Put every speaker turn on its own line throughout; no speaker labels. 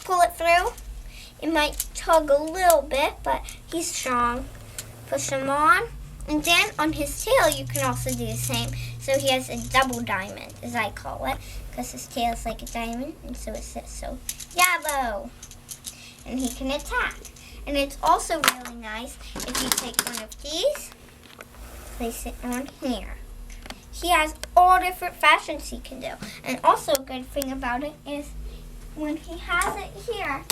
pull it through. It might tug a little bit, but he's strong. Push him on. And then on his tail, you can also do the same. So he has a double diamond, as I call it, because his tail is like a diamond, and so it sits so yellow. And he can attack. And it's also really nice if you take one of these, place it on here. He has all different fashions he can do. And also a good thing about it is when he has it here,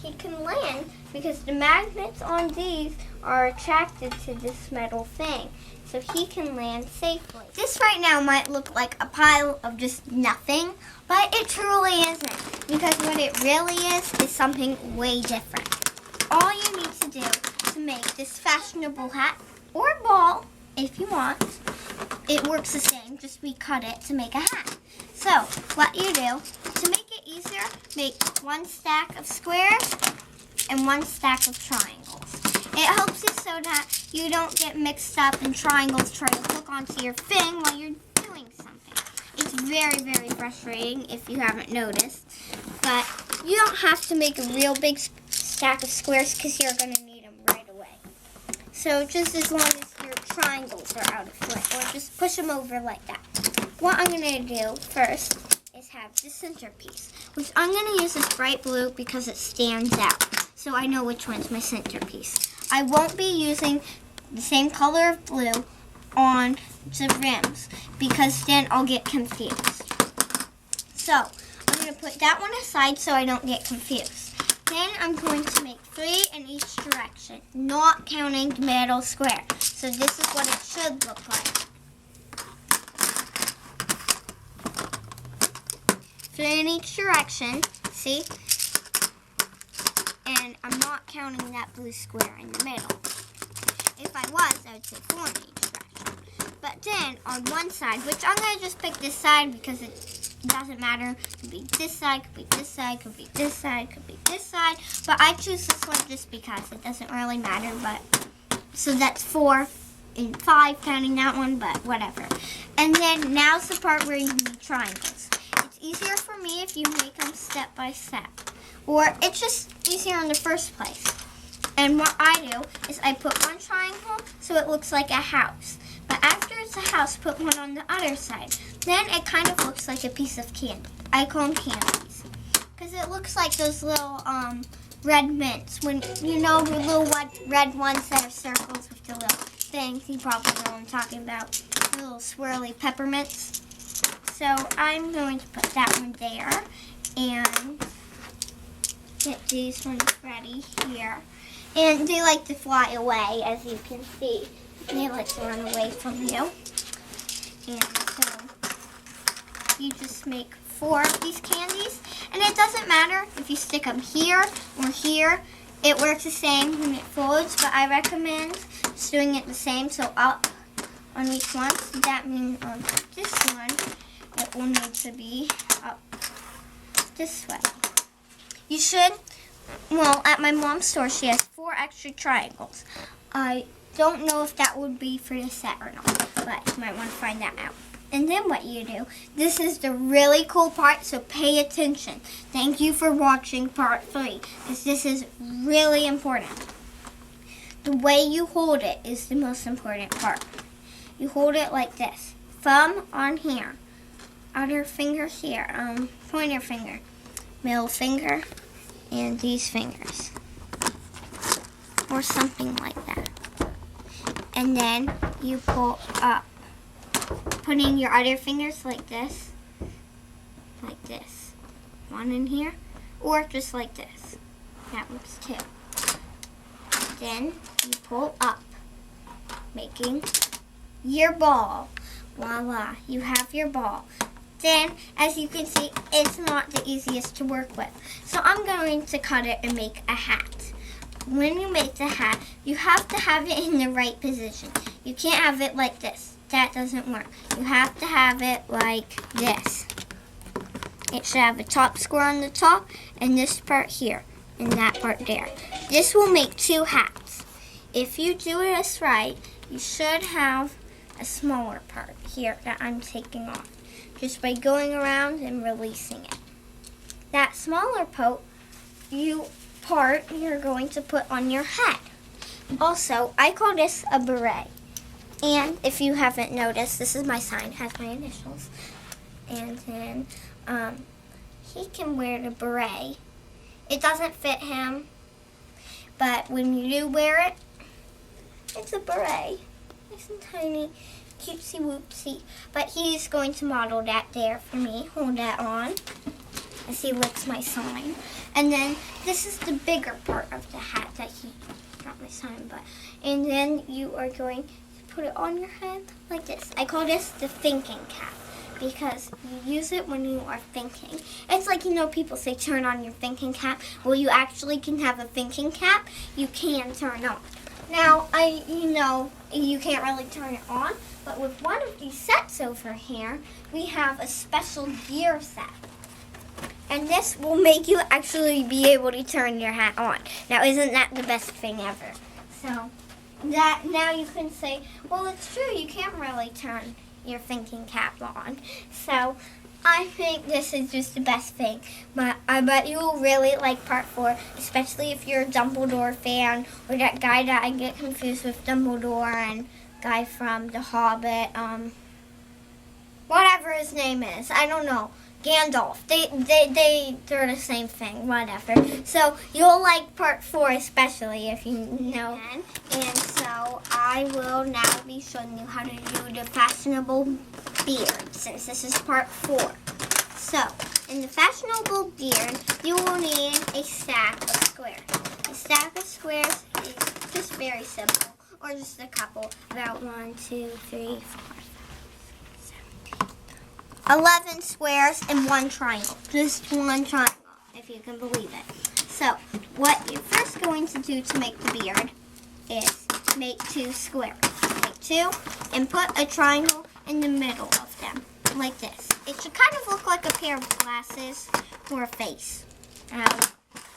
he can land because the magnets on these are attracted to this metal thing. So he can land safely. This right now might look like a pile of just nothing, but it truly isn't. Because what it really is something way different. All you need to do to make this fashionable hat or ball, if you want, it works the same, just we cut it to make a hat. So what you do, to make it easier, make one stack of squares and one stack of triangles. It helps you so that you don't get mixed up and triangles try to hook onto your thing while you're doing something. It's very, very frustrating if you haven't noticed, but you don't have to make a real big stack of squares because you're going to need them right away. So just as long as your triangles are out of flint, or just push them over like that. What I'm going to do first is have the centerpiece, which I'm going to use this bright blue because it stands out, so I know which one's my centerpiece. I won't be using the same color of blue on the rims because then I'll get confused. So I'm going to put that one aside so I don't get confused. Then I'm going to make 3 in each direction, not counting the middle square. So this is what it should look like. 3 in each direction, see? And I'm not counting that blue square in the middle. If I was, I would say 4 in each direction. But then on one side, which I'm going to just pick this side because it doesn't matter. It could be this side, could be this side, could be this side, could be this side. But I choose this one just because it doesn't really matter. But so that's 4 and 5 counting that one, but whatever. And then now's the part where you need triangles. It's easier for me if you make them step by step. Or it's just easier in the first place. And what I do is I put one triangle so it looks like a house. But after it's a house, put one on the other side. Then it kind of looks like a piece of candy. I call them candies. Because it looks like those little red mints. When you know the little red ones that are circles with the little things. You probably know what I'm talking about. The little swirly peppermints. So I'm going to put that one there. And get these ones ready here. And they like to fly away, as you can see. They like to run away from you. And so you just make 4 of these candies. And it doesn't matter if you stick them here or here. It works the same when it folds, but I recommend just doing it the same. So up on each one. So that means on this one, it will need to be up this way. You should, well, at my mom's store, she has 4 extra triangles. I don't know if that would be for the set or not, but you might want to find that out. And then what you do, this is the really cool part, so pay attention. Thank you for watching part 3, because this is really important. The way you hold it is the most important part. You hold it like this. Thumb on here. Outer finger here. Pointer finger. Middle finger. And these fingers. Or something like that. And then you pull up. Putting your other fingers like this. Like this. One in here. Or just like this. That works too. Then you pull up. Making your ball. Voila. You have your ball. Then, as you can see, it's not the easiest to work with. So I'm going to cut it and make a hat. When you make the hat, you have to have it in the right position. You can't have it like this. That doesn't work. You have to have it like this. It should have a top square on the top and this part here and that part there. This will make 2 hats. If you do this right, you should have a smaller part here that I'm taking off. Just by going around and releasing it. That smaller part part you're going to put on your head. Also, I call this a beret. And if you haven't noticed, this is my sign. It has my initials. And then he can wear the beret. It doesn't fit him, but when you do wear it, it's a beret. Nice and tiny, cutesy whoopsie. But he's going to model that there for me. Hold that on as he licks my sign. And then this is the bigger part of the hat that he, not my sign, but, and then you are going to put it on your head like this. I call this the thinking cap because you use it when you are thinking. It's like, people say turn on your thinking cap. Well, you actually can have a thinking cap you can turn on. Now, you can't really turn it on, but with one of these sets over here, we have a special gear set. And this will make you actually be able to turn your hat on. Now, isn't that the best thing ever? So, that now you can say, well, it's true, you can't really turn your thinking cap on. So, I think this is just the best thing. But I bet you will really like part 4, especially if you're a Dumbledore fan, or that guy that I get confused with Dumbledore and guy from The Hobbit, whatever his name is, I don't know. Gandalf. They're the same thing, whatever. So you'll like part 4 especially if you know. And so I will now be showing you how to do the fashionable beard since this is part 4. So in the fashionable beard, you will need a stack of squares. A stack of squares is just very simple, or just a couple, about 1, 2, 3, 4. 11 squares and 1 triangle. Just 1 triangle, if you can believe it. So, what you're first going to do to make the beard is make 2 squares. Make 2 and put a triangle in the middle of them, like this. It should kind of look like a pair of glasses or a face.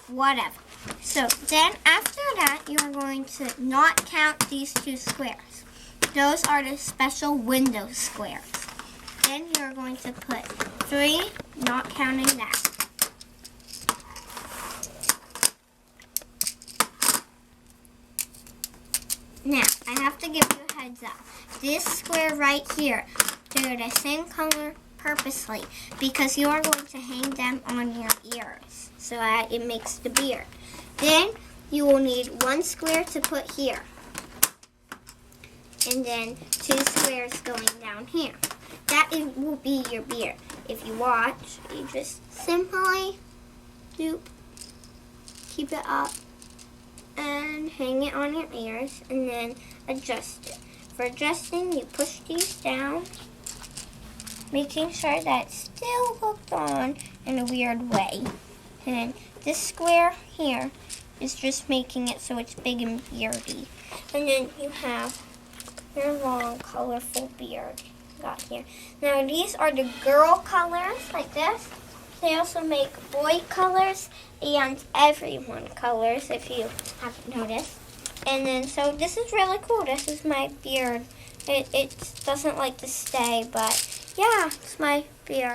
Whatever. So, then after that, you're going to not count these 2 squares. Those are the special window squares. Then you're going to put 3, not counting that. Now, I have to give you a heads up. This square right here, they're the same color purposely because you are going to hang them on your ears so that it makes the beard. Then you will need 1 square to put here. And then 2 squares going down here. That will be your beard. If you watch, you just simply keep it up and hang it on your ears and then adjust it. For adjusting, you push these down, making sure that it's still hooked on in a weird way. And this square here is just making it so it's big and beardy. And then you have your long, colorful beard. Got here. Now these are the girl colors like this. They also make boy colors and everyone colors if you haven't noticed. And then so this is really cool. This is my beard. It doesn't like to stay, but yeah, it's my beard.